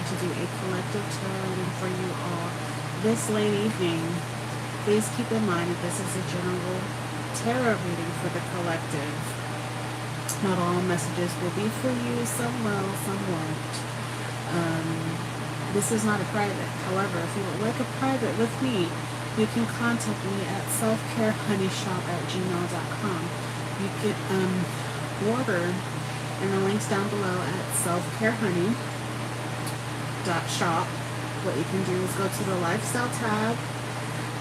to do a collective tarot reading for you all this late evening. Please keep in mind that this is a general tarot reading for the collective. Not all messages will be for you. Some will, some won't. This is not a private. However, if you would like a private with me, you can contact me at selfcarehoneyshop@gmail.com. You could order in the links down below at selfcarehoney.shop. What you can do is go to the lifestyle tab,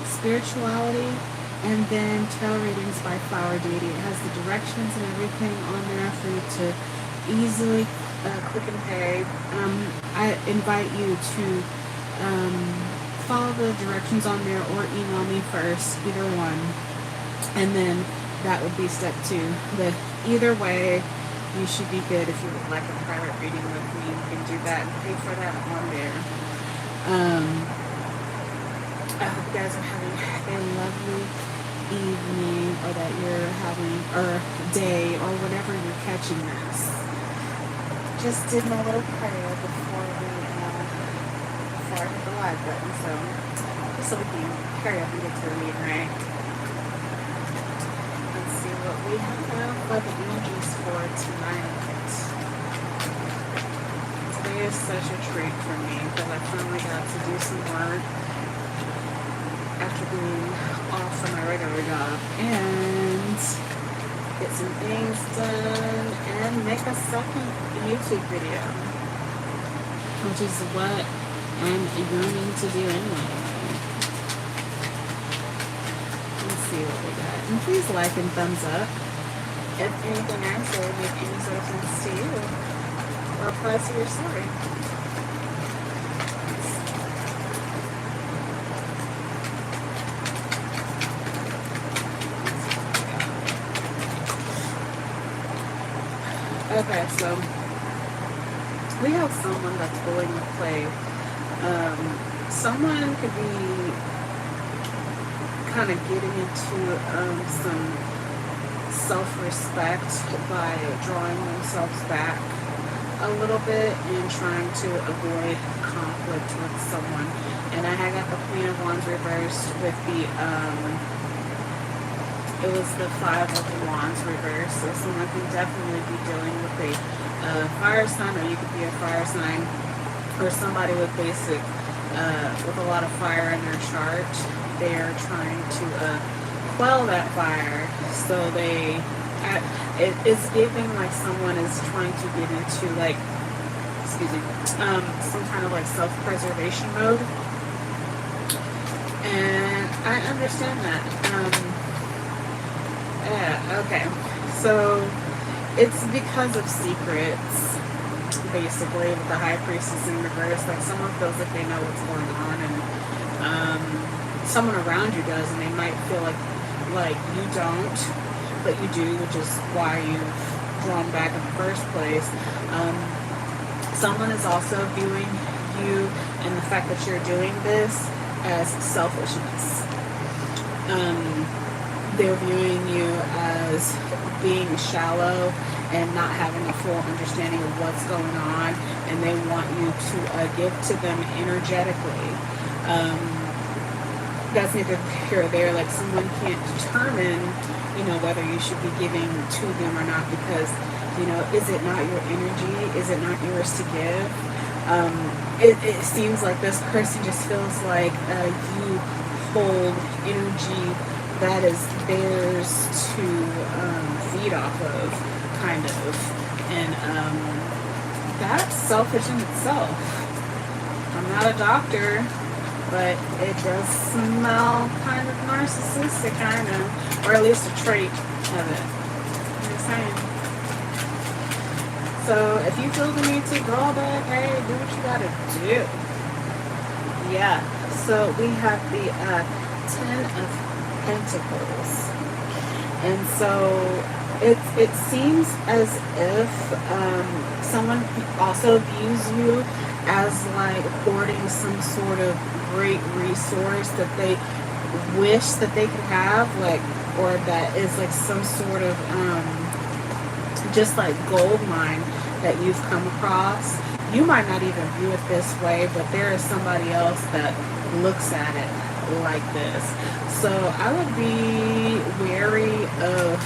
spirituality, and then tarot readings by FLOWERDEITY. It has the directions and everything on there for you to easily click and pay. I invite you to follow the directions on there or email me first, either one, and then that would be step 2. But either way, you should be good. If you would like a private reading with me, you can do that and pay for that on there. I hope you guys are having a lovely evening, or that you're having, or day, or whatever you're catching this. Just did my little prayer before I hit the live button, just so we can carry up and get to the meeting, right? Let's see what we have for the energies for tonight. Today is such a treat for me because I finally got to do some work after being off from my regular job and get some things done and make a second YouTube video, which is what I'm yearning to do anyway. Let's see what we got. And please like and thumbs up if anything I say make any sort of sense to you or applies to your story. Okay, so we have someone that's willing to play. Someone could be kind of getting into some self-respect by drawing themselves back a little bit and trying to avoid conflict with someone. And I had got the Queen of Wands reversed with the it was the 5 of Wands reversed. So someone can definitely be dealing with a fire sign, or you could be a fire sign, or somebody with basic with a lot of fire in their chart. They are trying to quell that fire. So it's giving like someone is trying to get into like, excuse me, some kind of like self-preservation mode. And I understand that. Yeah, okay. So it's because of secrets, basically, with the High Priestess in reverse. Like someone feels like they know what's going on, and someone around you does, and they might feel like you don't, but you do, which is why you've drawn back in the first place. Someone is also viewing you and the fact that you're doing this as selfishness. They're viewing you as being shallow and not having a full understanding of what's going on, and they want you to give to them energetically. That's neither here or there. Like someone can't determine, whether you should be giving to them or not, because, is it not your energy? Is it not yours to give? It seems like this person just feels like you hold energy that is theirs to feed off of, kind of. And that's selfish in itself. I'm not a doctor, but it does smell kind of narcissistic, kind of, or at least a trait of it. You know what I'm saying? So if you feel the need to draw back, hey, do what you gotta do. Yeah. So we have the 10 of Pentacles, and so it seems as if someone also views you as like hoarding some sort of great resource that they wish that they could have, like, or that is like some sort of just like gold mine that you've come across, you might not even view it this way, but there is somebody else that looks at it like this. So I would be wary of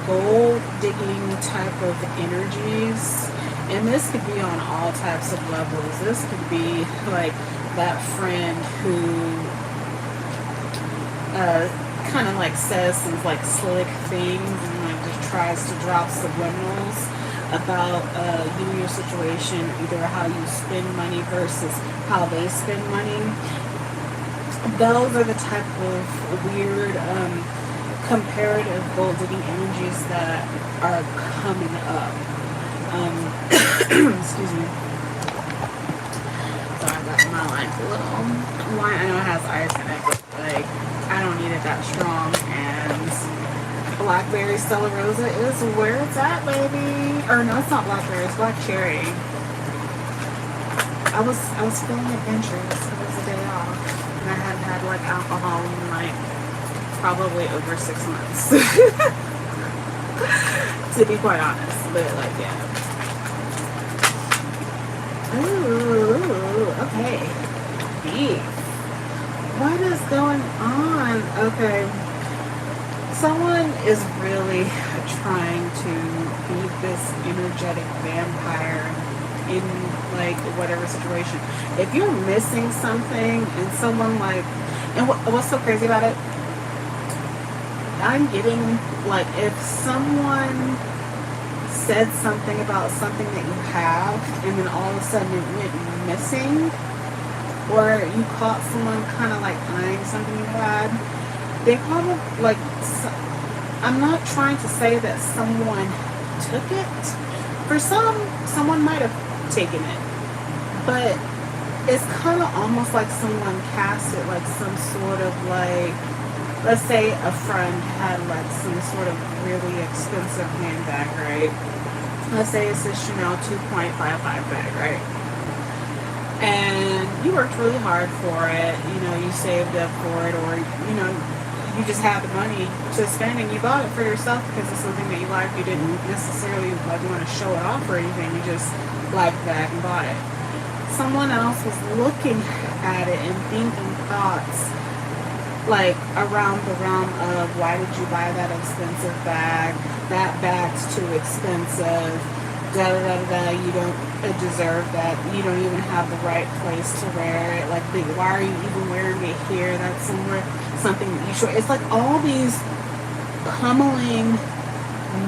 gold digging type of energies. And this could be on all types of levels. This could be like that friend who kind of like says some like slick things and like just tries to drop subliminals about you and your situation, either how you spend money versus how they spend money. Those are the type of weird comparative gold digging energies that are coming up. Excuse me. Sorry, I got my like little line. I know it has ice in it, but like I don't need it that strong. And blackberry Stella Rosa is where it's at, baby. Or no, it's not blackberry. It's black cherry. I was feeling adventurous. It was a day off, and I hadn't had like alcohol in like probably over 6 months. To be quite honest, but like yeah. Ooh, okay. Beef. What is going on? Okay. Someone is really trying to be this energetic vampire in like whatever situation. If you're missing something and someone like, and what's so crazy about it? I'm getting like if someone said something about something that you have and then all of a sudden it went missing, or you caught someone kind of like eyeing something you had, they probably like, I'm not trying to say that someone took it. For someone might have taken it, but it's kind of almost like someone cast it like some sort of like, let's say a friend had like some sort of really expensive handbag, right? Let's say it's a Chanel 2.55 bag, right? And you worked really hard for it, you know, you saved up for it, or, you know, you just had the money to spend and you bought it for yourself because it's something that you liked. You didn't necessarily like want to show it off or anything, you just liked the bag and bought it. Someone else was looking at it and thinking thoughts like around the realm of, why did you buy that expensive bag? That bag's too expensive. Da da da da. You don't deserve that. You don't even have the right place to wear it. Like, why are you even wearing it here? That's somewhere something that you should. It's like all these pummeling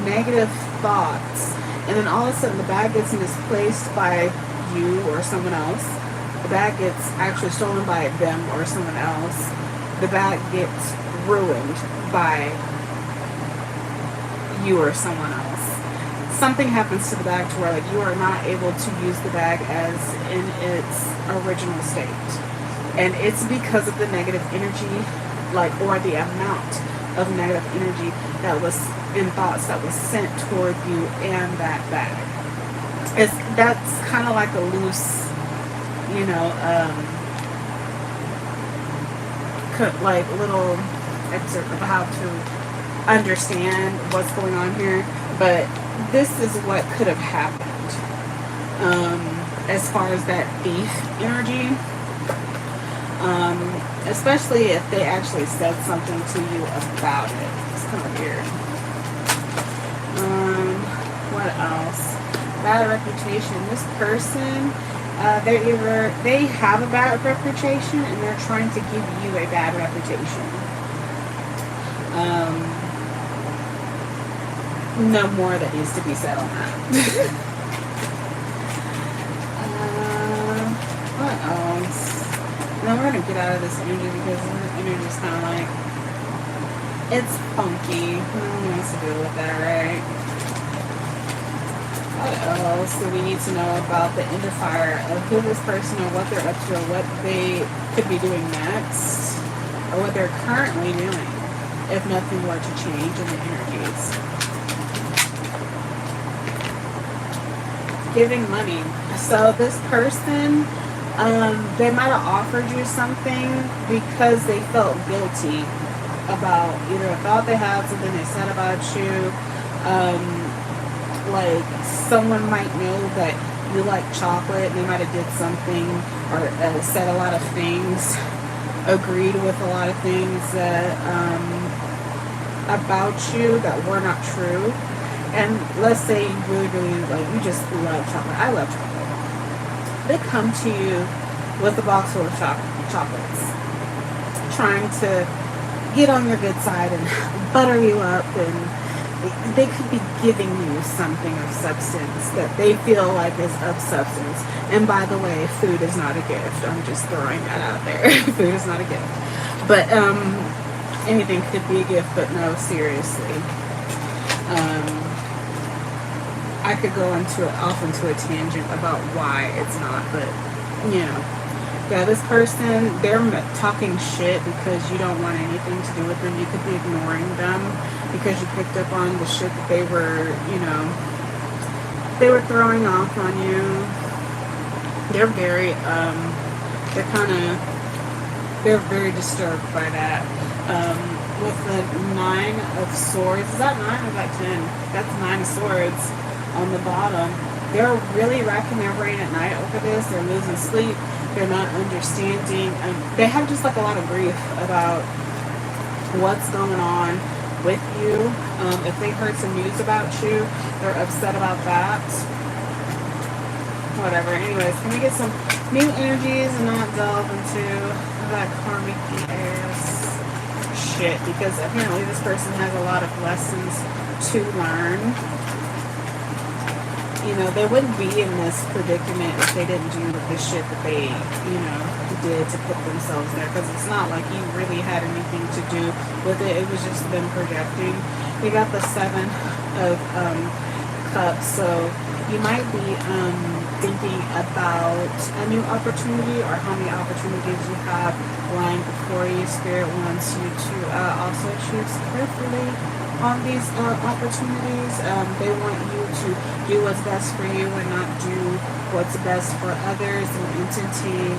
negative thoughts, and then all of a sudden the bag gets misplaced by you or someone else. The bag gets actually stolen by them or someone else. The bag gets ruined by you or someone else. Something happens to the bag to where like you are not able to use the bag as in its original state. And it's because of the negative energy, like, or the amount of negative energy that was in thoughts that was sent toward you and that bag. That's kind of like a loose, you know, like little excerpt of how to understand what's going on here, but this is what could have happened as far as that thief energy, especially if they actually said something to you about it. It's kind of weird. What else? Bad reputation. This person, they have a bad reputation and they're trying to give you a bad reputation. No more that needs to be said on that. What else? Now we're going to get out of this energy because the energy is kind of like, it's funky. No one wants to deal with that, right? What else do we need to know about the indifier of who this person or what they're up to or what they could be doing next or what they're currently doing if nothing were to change in the energies? Giving money. So this person, they might have offered you something because they felt guilty about either a thought they had, something they said about you, like someone might know that you like chocolate, and they might have did something or said a lot of things, agreed with a lot of things that about you that were not true. And let's say you really like, you just love chocolate. I love chocolate. They come to you with a box full of chocolates, trying to get on your good side and butter you up, and they could be giving you something of substance that they feel like is of substance. And by the way, food is not a gift. I'm just throwing that out there. Food is not a gift. But anything could be a gift, but no, seriously. I could go off into a tangent about why it's not, but you know. Yeah, this person, they're talking shit because you don't want anything to do with them. You could be ignoring them because you picked up on the shit that they were, you know, they were throwing off on you. They're very, they're very disturbed by that. With the 9 of Swords, is that 9 or is that 10? That's 9 of Swords on the bottom. They're really racking their brain at night over this. They're losing sleep. They're not understanding. They have just like a lot of grief about what's going on with you. If they heard some news about you, they're upset about that. Whatever. Anyways, can we get some new energies and not delve into that karmic ass shit? Because apparently this person has a lot of lessons to learn. You know, they wouldn't be in this predicament if they didn't do the shit that they, you know, did to put themselves there. Because it's not like you really had anything to do with it. It was just them projecting. We got the 7 of Cups. So you might be thinking about a new opportunity or how many opportunities you have lying before you. Spirit wants you to also choose carefully on these opportunities. They want you to do what's best for you and not do what's best for others and entertain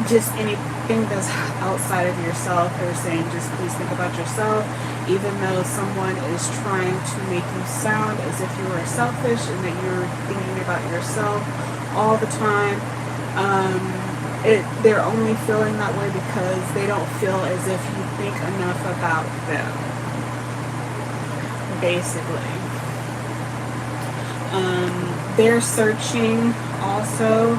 just anything that's outside of yourself. They're saying just please think about yourself, even though someone is trying to make you sound as if you are selfish and that you're thinking about yourself all the time. They're only feeling that way because they don't feel as if you think enough about them, basically. They're searching also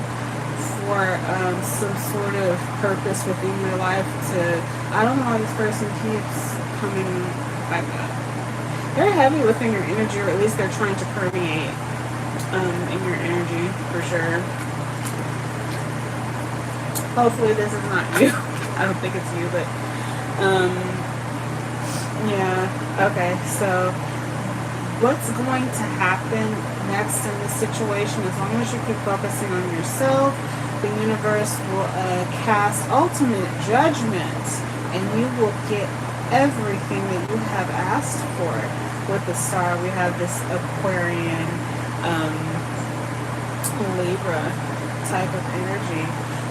for some sort of purpose within your life to, I don't know why this person keeps coming back up. They're heavy within your energy, or at least they're trying to permeate in your energy for sure. Hopefully this is not you. I don't think it's you, but yeah, okay, so what's going to happen next in this situation, as long as you keep focusing on yourself, the universe will cast ultimate judgment, and you will get everything that you have asked for. With the star, we have this Aquarian, Libra type of energy.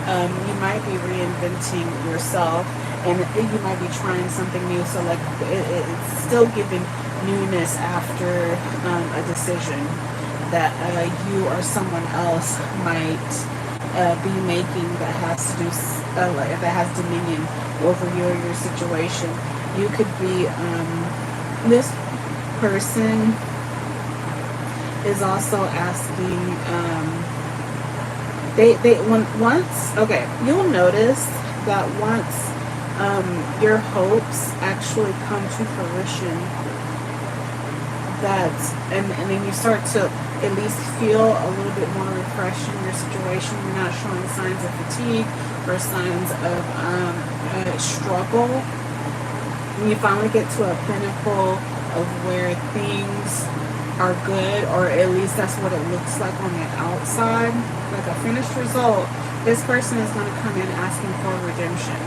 You might be reinventing yourself, and you might be trying something new. So like it's still giving newness after a decision that you or someone else might be making that has to do that has dominion over you or your situation. You could be this person is also asking you'll notice that once your hopes actually come to fruition, and then you start to at least feel a little bit more refreshed in your situation. You're not showing signs of fatigue or signs of struggle. When you finally get to a pinnacle of where things are good, or at least that's what it looks like on the outside, like a finished result, this person is going to come in asking for redemption.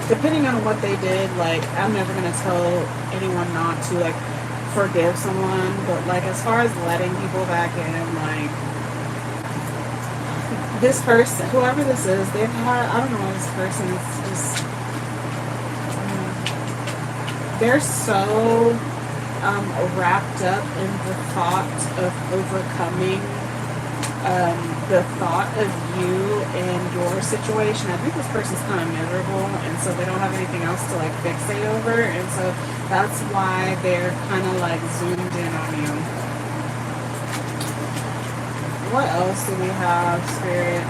Depending on what they did, like, I'm never going to tell anyone not to, like, forgive someone, but, like, as far as letting people back in, like, this person, whoever this is, they've had, I don't know, this person is just, they're so wrapped up in the thought of overcoming the thought of you and your situation. I think this person's kind of miserable, and so they don't have anything else to like fixate over, and so that's why they're kind of like zoomed in on you. What else do we have, Spirit?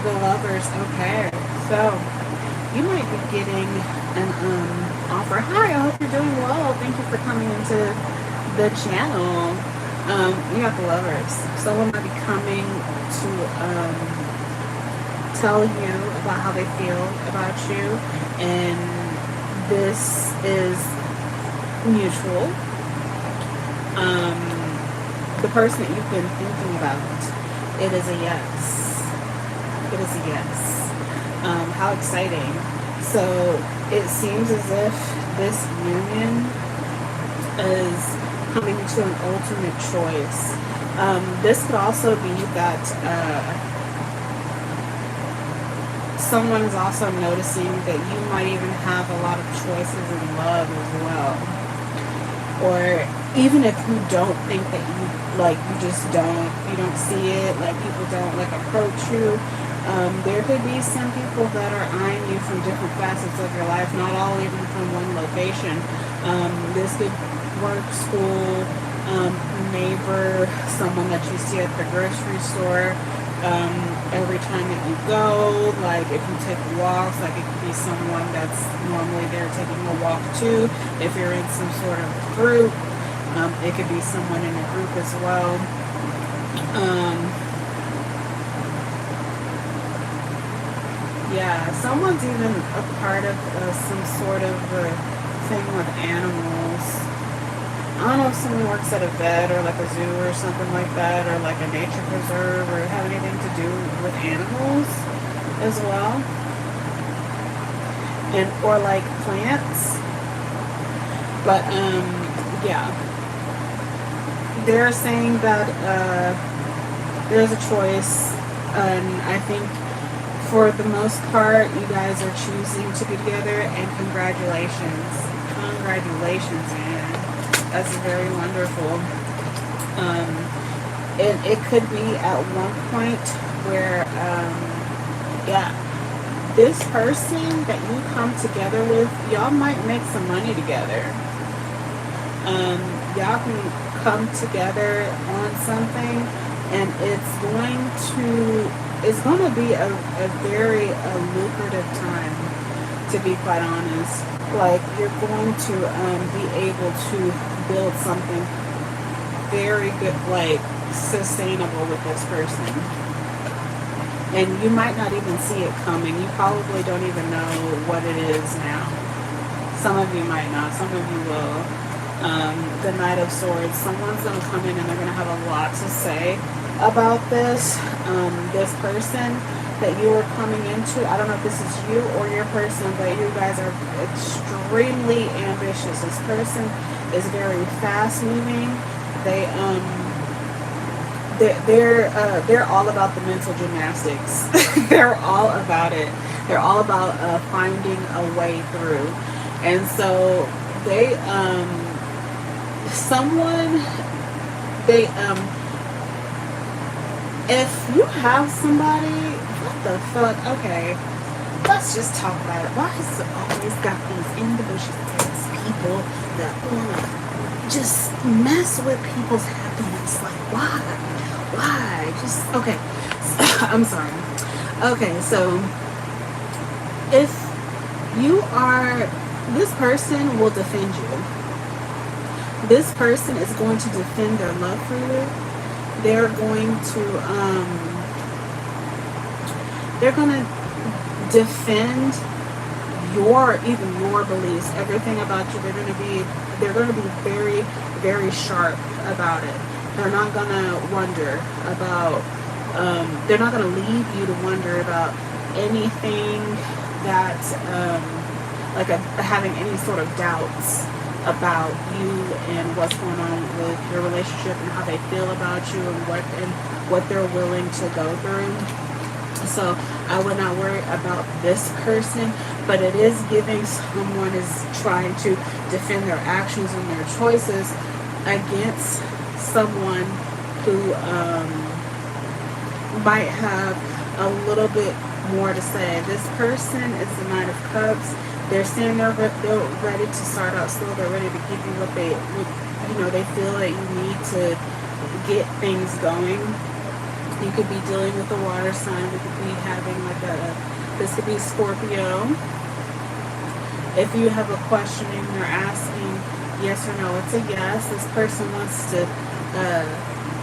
The Lovers. Okay, so you might be getting an offer. Hi, I hope you're doing well. Thank you for coming into the channel. You got the Lovers. Someone might be coming to tell you about how they feel about you, and this is mutual. The person that you've been thinking about, it is a yes. It is a yes. How exciting. So it seems as if this union is coming to an ultimate choice. This could also be that someone is also noticing that you might even have a lot of choices in love as well. Or even if you don't think that you, like, you don't see it, like people don't like approach you. There could be some people that are eyeing you from different facets of your life, not all even from one location. This could work, school, neighbor, someone that you see at the grocery store every time that you go. Like if you take walks, like it could be someone that's normally there taking a walk too. If you're in some sort of group, it could be someone in a group as well. Yeah, someone's even a part of some sort of thing with animals. I don't know if someone works at a vet or like a zoo or something like that, or like a nature preserve, or have anything to do with animals as well. And or like plants. But yeah. They're saying that there's a choice, and I think for the most part, you guys are choosing to be together, and congratulations. Congratulations, man. That's very wonderful. And it could be at one point where, yeah, this person that you come together with, y'all might make some money together. Y'all can come together on something, and it's going to be a very lucrative time, to be quite honest. Like, you're going to be able to build something very good, like sustainable with this person. And you might not even see it coming. You probably don't even know what it is now. Some of you might not, some of you will. The Knight of Swords, someone's going to come in and they're going to have a lot to say about this. This person that you are coming into, I don't know if this is you or your person, but you guys are extremely ambitious. This person is very fast moving. They're all about the mental gymnastics. They're all about it. They're all about finding a way through. And so they if you have somebody, what the fuck? Okay, let's just talk about it. Why is it always got these ambitious people that wanna just mess with people's happiness? Like, why? Just okay. I'm sorry. Okay, so if you are, this person will defend you. This person is going to defend their love for you. They're going to defend your beliefs, everything about you. They're going to be very, very sharp about it. They're not going to wonder about, they're not going to leave you to wonder about anything that, having any sort of doubts about you and what's going on with your relationship and how they feel about you and what they're willing to go through. So I would not worry about this person, but it is giving someone is trying to defend their actions and their choices against someone who might have a little bit more to say. This person is the Knight of Cups. They're standing there, they're ready to start out slow. They're ready to give you what they, you know, they feel that you need to get things going. You could be dealing with a water sign. We could be having like this could be Scorpio. If you have a question and you're asking yes or no, it's a yes. This person wants to,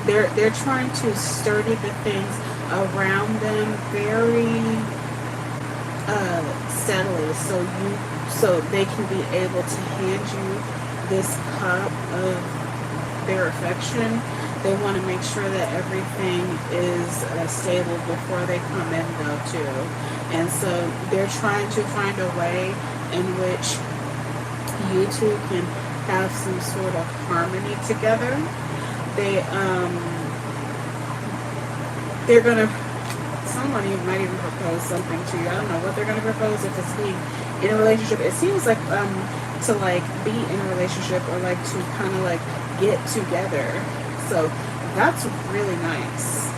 they're trying to sturdy the things around them very steadily, so they can be able to hand you this cup of their affection. They want to make sure that everything is stable before they come in though too. And so they're trying to find a way in which you two can have some sort of harmony together. They're gonna, someone might even propose something to you. I don't know what they're gonna propose, if it's being in a relationship. It seems like to like be in a relationship, or like to kind of like get together. So that's really nice.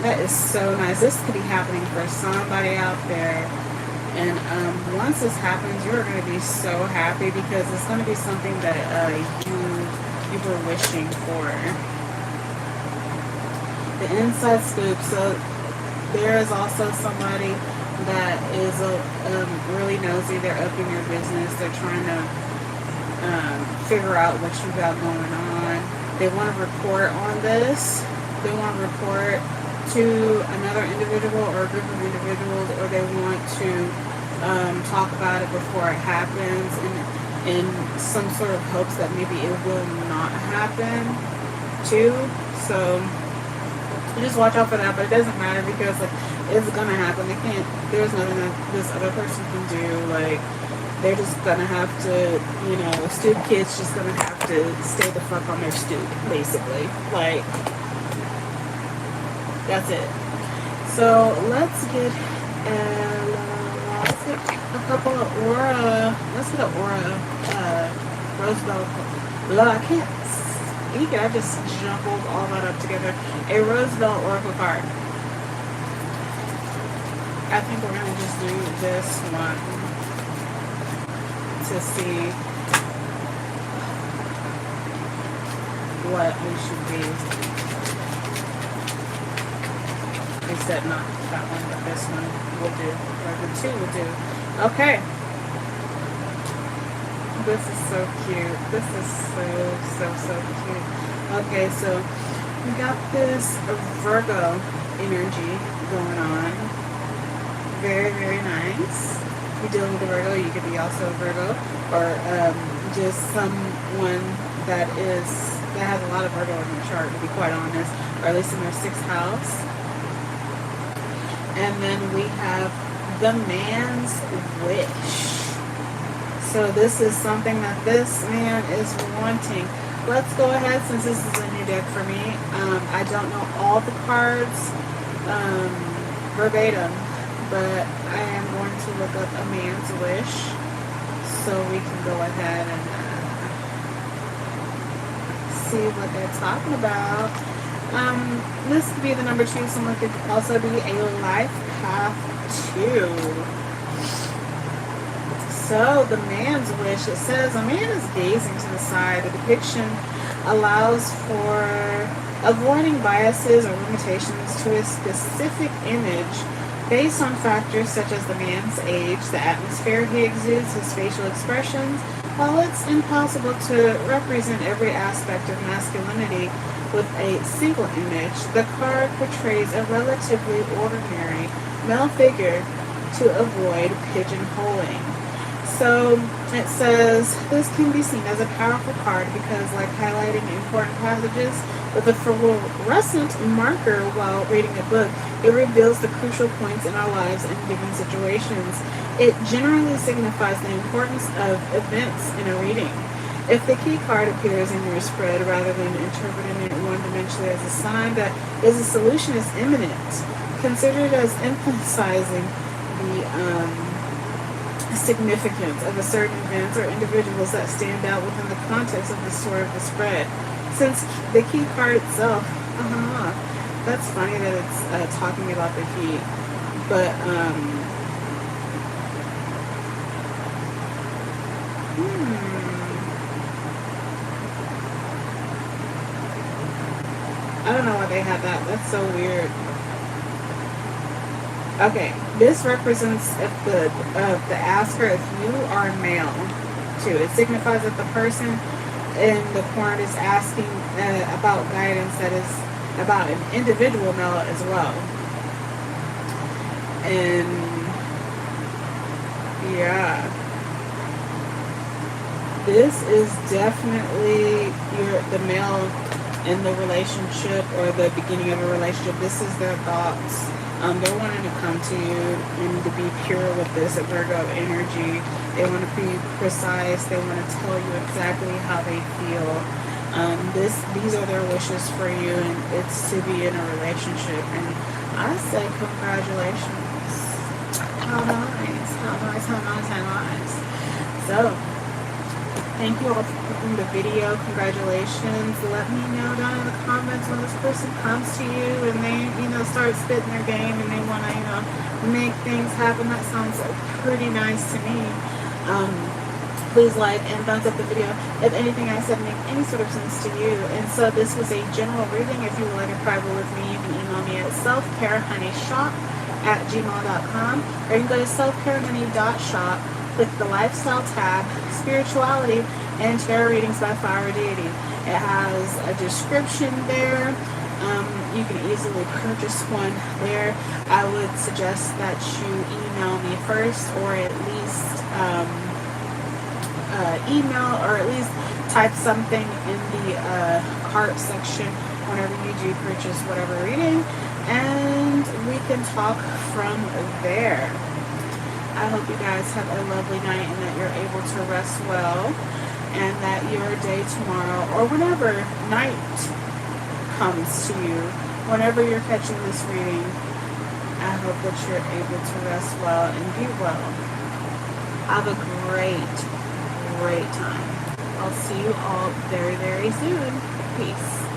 That is so nice. This could be happening for somebody out there. And once this happens, you're going to be so happy, because it's going to be something that you were wishing for. The inside scoop. So there is also somebody that is really nosy. They're up in your business. They're trying to figure out what you got going on. They want to report on this. They want to report to another individual or a group of individuals, or they want to talk about it before it happens, in some sort of hopes that maybe it will not happen too. So just watch out for that. But it doesn't matter, because like, it's gonna happen. They can't, there's nothing that this other person can do. Like, they're just gonna have to, you know, stoop kids just gonna have to stay the fuck on their stoop, basically. Like, that's it. So let's get a couple of aura. Let's get an aura Rosebell. I can't speak it. I just jumbled all that up together. A Rosebell Oracle card. I think we're gonna just do this one to see what we should be. They said not that one, but this one will do. Or the two will do. Okay. This is so cute. This is so cute. Okay, so we got this Virgo energy going on. Very, very nice. If you're dealing with a Virgo, you could be also a Virgo, or just someone that has a lot of Virgo in their chart, to be quite honest, or at least in their 6th house. And then we have the man's wish. So this is something that this man is wanting. Let's go ahead, since this is a new deck for me. I don't know all the cards verbatim, but I am going to look up a man's wish, so we can go ahead and see what they're talking about. This could be the number 2. Someone could also be a life path 2. So the man's wish, it says a man is gazing to the side. The depiction allows for avoiding biases or limitations to a specific image based on factors such as the man's age, the atmosphere he exudes, his facial expressions. While it's impossible to represent every aspect of masculinity with a single image, the card portrays a relatively ordinary male figure to avoid pigeonholing. So it says this can be seen as a powerful card because, like highlighting important passages with a fluorescent marker while reading a book, it reveals the crucial points in our lives in given situations. It generally signifies the importance of events in a reading. If the key card appears in your spread rather than interpreting it one-dimensionally as a sign that a solution is imminent, considered as emphasizing the significance of a certain events or individuals that stand out within the context of the story of the spread. Since the key card itself, that's funny that it's talking about the heat, but I don't know why they had that. That's so weird. Okay, this represents if the asker, if you are male, too. It signifies that the person in the corner is asking about guidance that is about an individual male as well. And yeah, this is definitely the male in the relationship or the beginning of a relationship. This is their thoughts. They're wanting to come to you and to be pure with this Virgo energy. They want to be precise. They want to tell you exactly how they feel. These are their wishes for you, and it's to be in a relationship. And I say congratulations. How nice, how nice, how nice, how nice. So, thank you all for clicking the video. Congratulations. Let me know down in the comments when this person comes to you and they, start spitting their game and they want to, make things happen. That sounds pretty nice to me. Please like and thumbs up the video if anything I said make any sort of sense to you. And so this was a general reading. If you would like a private with me, you can email me at selfcarehoneyshop@gmail.com, or you can go to selfcarehoney.shop, click the lifestyle tab, spirituality, and tarot readings by FLOWERDEITY. It has a description there. You can easily purchase one there. I would suggest that you email me first, or at least email, or at least type something in the cart section whenever you do purchase whatever reading, and we can talk from there. I hope you guys have a lovely night and that you're able to rest well, and that your day tomorrow, or whenever night comes to you, whenever you're catching this reading, I hope that you're able to rest well and be well. Have a great time. I'll see you all very, very soon. Peace.